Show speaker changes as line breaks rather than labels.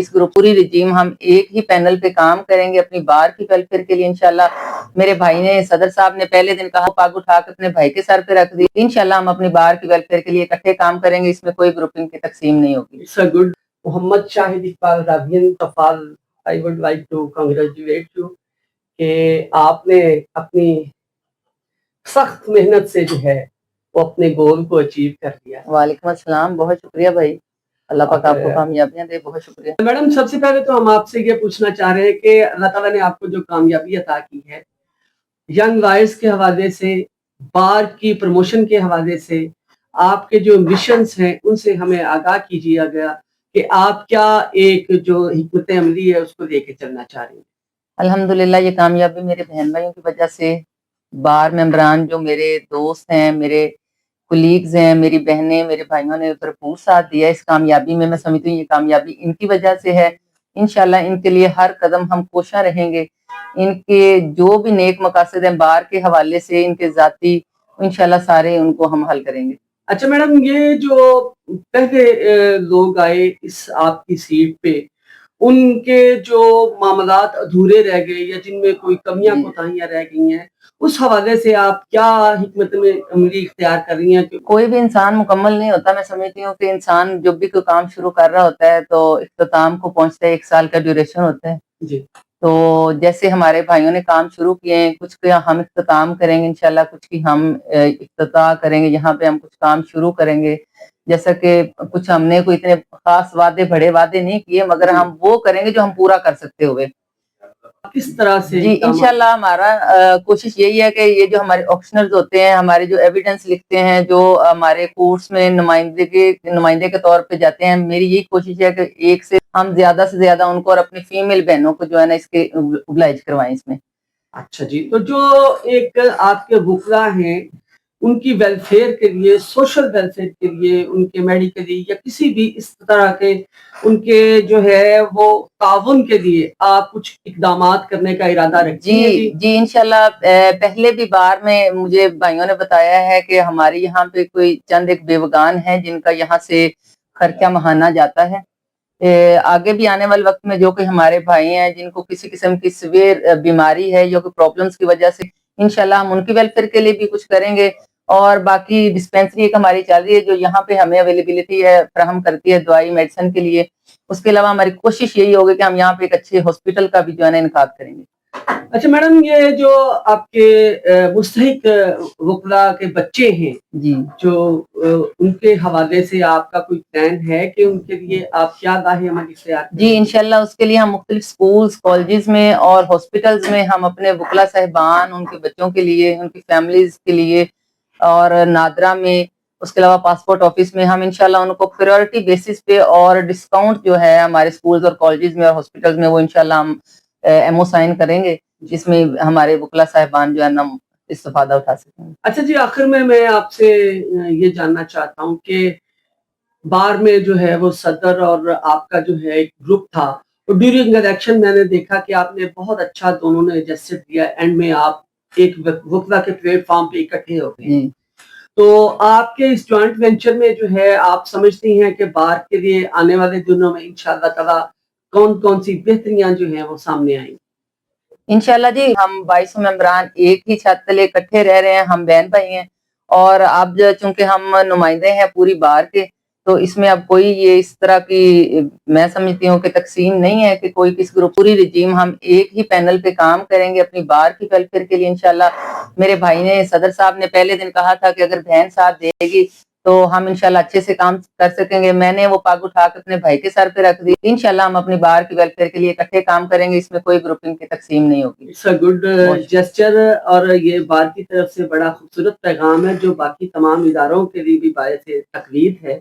किस ग्रुप पूरी रजीम हम एक ही पैनल पे काम करेंगे अपनी बार की वेलफेयर के लिए इंशाल्लाह। मेरे भाई ने सदर साहब ने पहले दिन कहा पग उठा के अपने भाई के सर पे रख दी। इंशाल्लाह हम अपनी बार की वेलफेयर के लिए इकट्ठे काम करेंगे, इसमें कोई ग्रुपिंग की तकसीम नहीं होगी।
It's a good. Mohammad Shahid Iqbal राबियन तफाल, I would like to congratulate you कि आपने अपनी सख्त मेहनत से जो है वो अपने गोल को अचीव कर लिया।
वालेकुम अस्सलाम, बहुत शुक्रिया भाई, अल्लाह पाक आपको कामयाबियां दे, बहुत शुक्रिया।
मैडम, सबसे पहले तो हम आपसे ये पूछना चाह रहे हैं कि अल्लाह ताला ने आपको जो कामयाबी अता की है यंग लॉयर्स के हवाले से, बार की प्रमोशन के हवाले से, आपके जो मिशंस हैं उनसे हमें आगाह कीजिए गया कि आप क्या एक जो हिकमत अमली है उसको लेके चलना चाह रहे हैं।
अल्हम्दुलिल्लाह ये कामयाबी मेरे बहन भाइयों की वजह से, बार मेंबरान जो मेरे दोस्त हैं, मेरे कुलीग्स हैं, मेरी बहनें, मेरे भाइयों ने भरपूर साथ दिया इस कामयाबी में। मैं समझती हूँ ये कामयाबी इनकी वजह से है। इंशाल्लाह इनके लिए हर कदम हम कोशिश रहेंगे। इनके जो भी नेक मकासद हैं बार के हवाले से, इनके ज़ाती, इंशाल्लाह सारे उनको हम हल करेंगे।
अच्छा मैडम, ये जो पहले लोग आए इस आपकी सीट पे, उनके जो मामलात अधूरे रह गए या जिनमें कोई कमियां कोताहियां रह गई हैं, उस हवाले से आप क्या हिकमत में अमली इख्तियार कर रही हैं?
कोई भी इंसान मुकम्मल नहीं होता। मैं समझती हूँ कि इंसान जब भी कोई काम शुरू कर रहा होता है तो इख्तिताम को पहुंचते 1 साल का ड्यूरेशन होता है।
जी।
तो जैसे हमारे भाइयों ने काम शुरू किए हैं, कुछ का हम इख्तिताम करेंगे इंशाल्लाह, कुछ की हम इफ्तिताह करेंगे, यहाँ पे हम कुछ काम शुरू करेंगे। जैसा कि कुछ हमने कोई इतने खास वादे, बड़े वादे नहीं किए, मगर हम वो करेंगे जो हम पूरा कर सकते हुए।
किस तरह से
जी इंशाल्लाह हमारा कोशिश यही है कि ये जो हमारे ऑक्शनर्स होते हैं, हमारे जो एविडेंस लिखते हैं, जो हमारे कोर्ट्स में नुमाइंदे के तौर पे जाते हैं, मेरी यही कोशिश है कि एक से हम ज्यादा से ज्यादा उनको और अपनी फीमेल बहनों को जो है ना इसके ओब्लाइज करवाएं इसमें।
अच्छा जी, तो जो एक आपके वुकला हैं उनकी वेलफेयर के लिए, सोशल वेलफेयर के लिए, उनके मेडिकली या किसी भी इस तरह के उनके जो है वो ताउन के लिए आप कुछ इकदामात करने का इरादा रखती हैं?
जी इंशाल्लाह। पहले भी बार में मुझे भाइयों ने बताया है कि हमारे यहाँ पे कोई चंद एक बेवगान है जिनका यहाँ से खर्चा महाना जाता है। आगे भी आने वाले वक्त में जो कि हमारे भाई हैं जिनको किसी किस्म की सीवियर बीमारी है या कोई प्रॉब्लम्स की वजह से, इंशाल्लाह हम उनकी वेलफेयर के लिए भी कुछ करेंगे। और बाकी डिस्पेंसरी एक हमारी चल रही है जो यहाँ पे हमें अवेलेबिलिटी है, फराहम करती है दवाई मेडिसिन के लिए। उसके अलावा हमारी कोशिश यही होगी कि हम यहाँ पे एक अच्छे हॉस्पिटल का भी जो है ना इनकाद करेंगे।
अच्छा मैडम, ये जो आपके मुस्तहिक वुकला के बच्चे हैं
जी,
जो उनके हवाले से आपका कोई प्लान है कि उनके लिए आप क्या राह अमल इख्तियार
जी इंशाल्लाह उसके लिए हम मुख्तलिफ स्कूल्स, कॉलेजेस में और हॉस्पिटल्स में हम अपने वुकला साहिबान, उनके बच्चों के लिए, उनकी फैमिलीज के लिए, और नादरा में, उसके अलावा पासपोर्ट ऑफिस में हम इंशाल्लाह उनको प्रायोरिटी बेसिस पे और डिस्काउंट जो है हमारे स्कूल्स और कॉलेजेस में और हॉस्पिटल्स में वो इंशाल्लाह हम एमओ साइन करेंगे, जिसमें हमारे वुकला साहिबान जो है ना इस्तेफादा उठा सकें।
अच्छा जी, आखिर में मैं आपसे ये जानना चाहता हूँ कि बार में जो है वो सदर और आपका जो है एक ग्रुप था, तो ड्यूरिंग इलेक्शन मैंने देखा कि आपने बहुत अच्छा दोनों ने जेस्चर दिया, एंड में आप एक वुकला के प्लेटफॉर्म पे इकट्ठे हो गए। तो आपके इस जॉइंट वेंचर में जो है आप समझती हैं कि बार के लिए आने वाले दिनों में इंशाअल्लाह ताला कौन कौन सी बेहतरियां जो हैं वो सामने आएंगी?
इंशाल्लाह जी, हम 22 मेंबरान एक ही छत तले इकट्ठे रह रहे हैं, हम बहन भाई हैं। और अब चूंकि हम नुमाइंदे हैं पूरी बार के, तो इसमें अब कोई ये इस तरह की मैं समझती हूँ कि तकसीम नहीं है कि कोई किस ग्रुप, पूरी रजीम हम एक ही पैनल पे काम करेंगे अपनी बार की वेलफेयर के लिए इंशाल्लाह। मेरे भाई ने, सदर साहब ने पहले दिन कहा था कि अगर बहन साथ देगी तो हम इंशाल्लाह अच्छे से काम कर सकेंगे। मैंने वो पग उठा के अपने भाई के सर पे रख दी। इंशाल्लाह हम अपनी बार की वेलफेयर के लिए इकट्ठे काम करेंगे, इसमें कोई ग्रुपिंग की तकसीम नहीं होगी।
इट्स अ गुड जेस्चर, और ये बार की तरफ से बड़ा खूबसूरत पैगाम है जो बाकी तमाम इदारों के लिए भी बायस तकलीफ है।